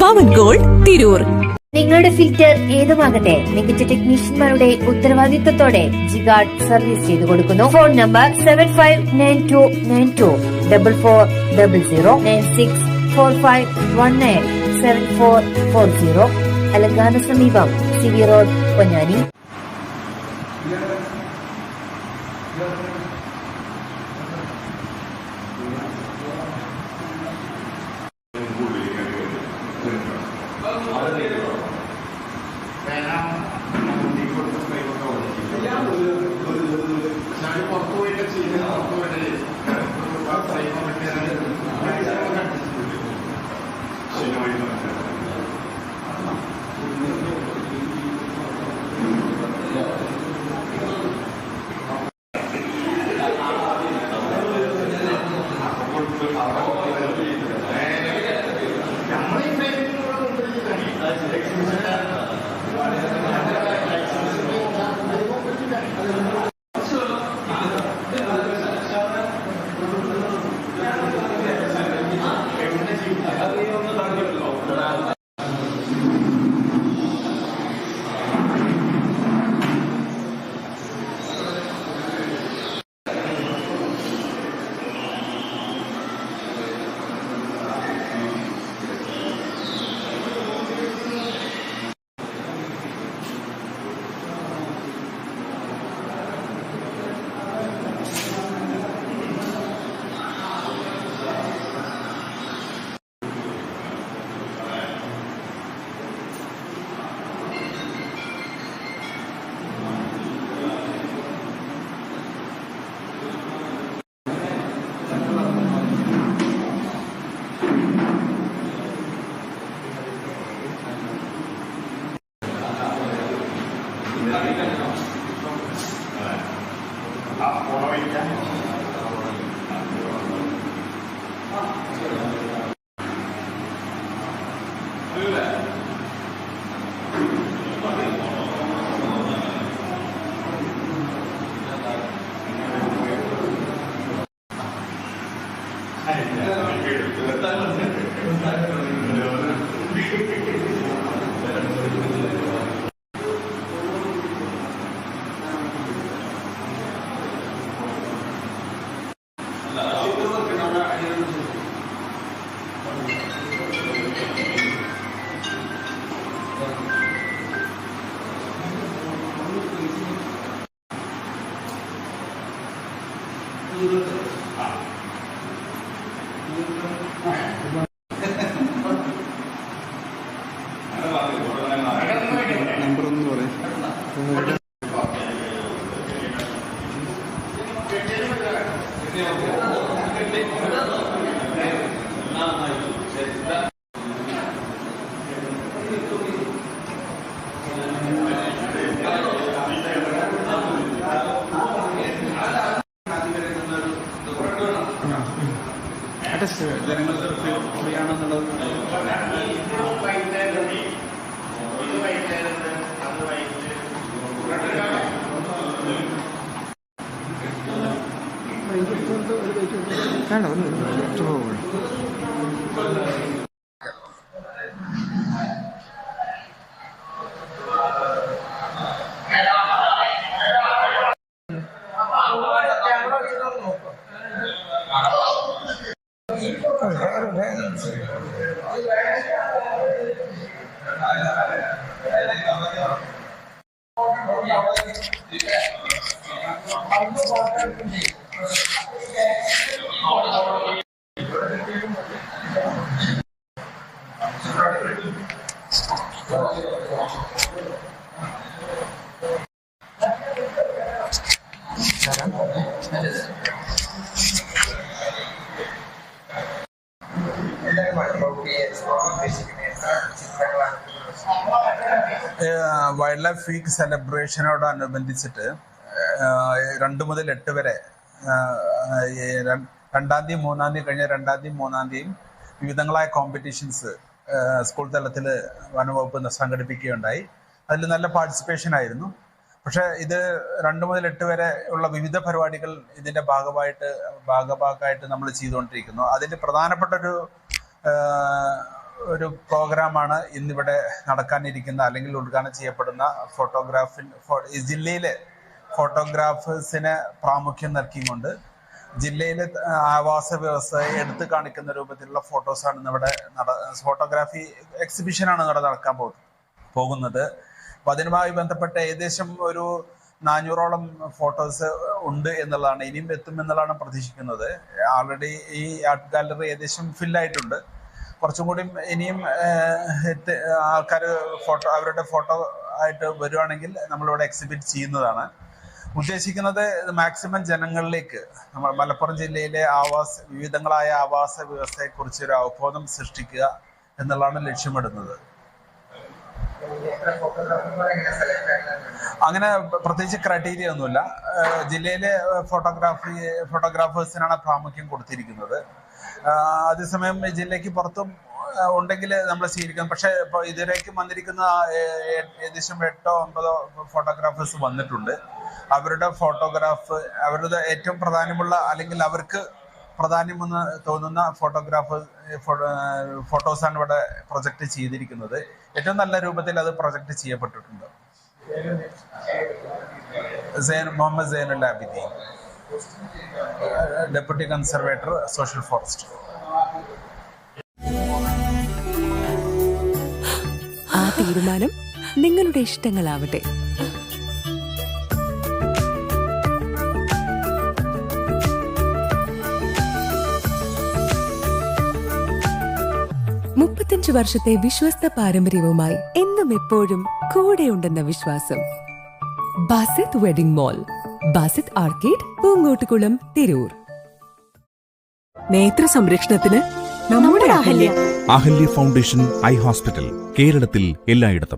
പവൻ gold Tirur. നിങ്ങളുടെ filter ഏതുമാകട്ടെ മികച്ച ടെക്നീഷ്യന്മാരുടെ ഉത്തരവാദിത്തത്തോടെ ജിഗാർഡ് സർവീസ് ചെയ്തു കൊടുക്കുന്നു. Phone number 759294009645197440. അലങ്കാന സമീപം സിവി റോഡ്, പൊന്നാനി. ജനങ്ങളുടെ ഫ്രീയാണെന്നുള്ളത് വൈൽഡ് ലൈഫ് വീക്ക് സെലിബ്രേഷനോടനുബന്ധിച്ചിട്ട് 2 മുതൽ 8 വരെ 2-ാം തീയതി 3-ാം തീയതി കഴിഞ്ഞ 2-ാം തീയതി 3-ാം തീയതിയും വിവിധങ്ങളായ കോമ്പറ്റീഷൻസ് സ്കൂൾ തലത്തിൽ വനംവകുപ്പ് സംഘടിപ്പിക്കുകയുണ്ടായി. അതിൽ നല്ല പാർട്ടിസിപ്പേഷൻ ആയിരുന്നു. പക്ഷേ ഇത് 2 മുതൽ 8 വരെ ഉള്ള വിവിധ പരിപാടികൾ ഇതിൻ്റെ ഭാഗമായിട്ട് നമ്മൾ ചെയ്തുകൊണ്ടിരിക്കുന്നു. അതിൽ പ്രധാനപ്പെട്ട ഒരു പ്രോഗ്രാമാണ് ഇന്നിവിടെ നടക്കാനിരിക്കുന്ന അല്ലെങ്കിൽ ഉദ്ഘാടനം ചെയ്യപ്പെടുന്ന ഈ ജില്ലയിലെ ഫോട്ടോഗ്രാഫേഴ്സിന് പ്രാമുഖ്യം നൽകിക്കൊണ്ട് ജില്ലയിലെ ആവാസ വ്യവസ്ഥയെ എടുത്തു കാണിക്കുന്ന രൂപത്തിലുള്ള ഫോട്ടോസാണ് ഇന്നിവിടെ ഫോട്ടോഗ്രാഫി എക്സിബിഷനാണ് ഇവിടെ നടക്കാൻ പോകുന്നത്. അപ്പം അതിനുമായി ബന്ധപ്പെട്ട് ഏകദേശം ഒരു 400ഓളം ഫോട്ടോസ് ഉണ്ട് എന്നുള്ളതാണ്, ഇനിയും എത്തുമെന്നുള്ളതാണ് പ്രതീക്ഷിക്കുന്നത്. ആൾറെഡി ഈ ആർട്ട് ഗാലറി ഏകദേശം ഫില്ലായിട്ടുണ്ട്. കുറച്ചും കൂടി ഇനിയും ആൾക്കാർ അവരുടെ ഫോട്ടോ ആയിട്ട് വരുവാണെങ്കിൽ നമ്മളിവിടെ എക്സിബിറ്റ് ചെയ്യുന്നതാണ്. ഉദ്ദേശിക്കുന്നത് മാക്സിമം ജനങ്ങളിലേക്ക് നമ്മൾ മലപ്പുറം ജില്ലയിലെ വിവിധങ്ങളായ ആവാസ വ്യവസ്ഥയെക്കുറിച്ച് ഒരു അവബോധം സൃഷ്ടിക്കുക എന്നുള്ളതാണ് ലക്ഷ്യമിടുന്നത്. അങ്ങനെ പ്രത്യേകിച്ച് ക്രൈറ്റീരിയ ഒന്നുമില്ല. ജില്ലയിലെ ഫോട്ടോഗ്രാഫേഴ്സിനാണ് പ്രാമുഖ്യം കൊടുത്തിരിക്കുന്നത്. അതേസമയം ജില്ലയ്ക്ക് പുറത്തും ഉണ്ടെങ്കിൽ നമ്മൾ സ്വീകരിക്കാം. പക്ഷെ ഇപ്പോൾ ഇതിലേക്ക് വന്നിരിക്കുന്ന ഏകദേശം 8-9 ഫോട്ടോഗ്രാഫേഴ്സ് വന്നിട്ടുണ്ട്. അവരുടെ അവരുടെ ഏറ്റവും പ്രാധാന്യമുള്ള അല്ലെങ്കിൽ അവർക്ക് പ്രാധാന്യമെന്ന് തോന്നുന്ന ഫോട്ടോസാണ് ഇവിടെ പ്രൊജക്റ്റ് ചെയ്തിരിക്കുന്നത്. ഏറ്റവും നല്ല രൂപത്തിൽ അത് പ്രൊജക്റ്റ് ചെയ്യപ്പെട്ടിട്ടുണ്ട്. Muhammad Zainul Abideen, deputy conservator, social forest. ആ തീരുമാനം നിങ്ങളുടെ ഇഷ്ടങ്ങളാവട്ടെ. വർഷത്തെ വിശ്വസ്ത പാരമ്പര്യവുമായി എന്നും എപ്പോഴും കൂടെയുണ്ടെന്ന വിശ്വാസം. Basith wedding mall, Basith arcade, Poongottukulam, Tirur. നേത്ര സംരക്ഷണത്തിന് നമ്മുടെ അഹല്യ ഫൗണ്ടേഷൻ ഐ ഹോസ്പിറ്റൽ, കേരളത്തിൽ എല്ലായിടത്തും.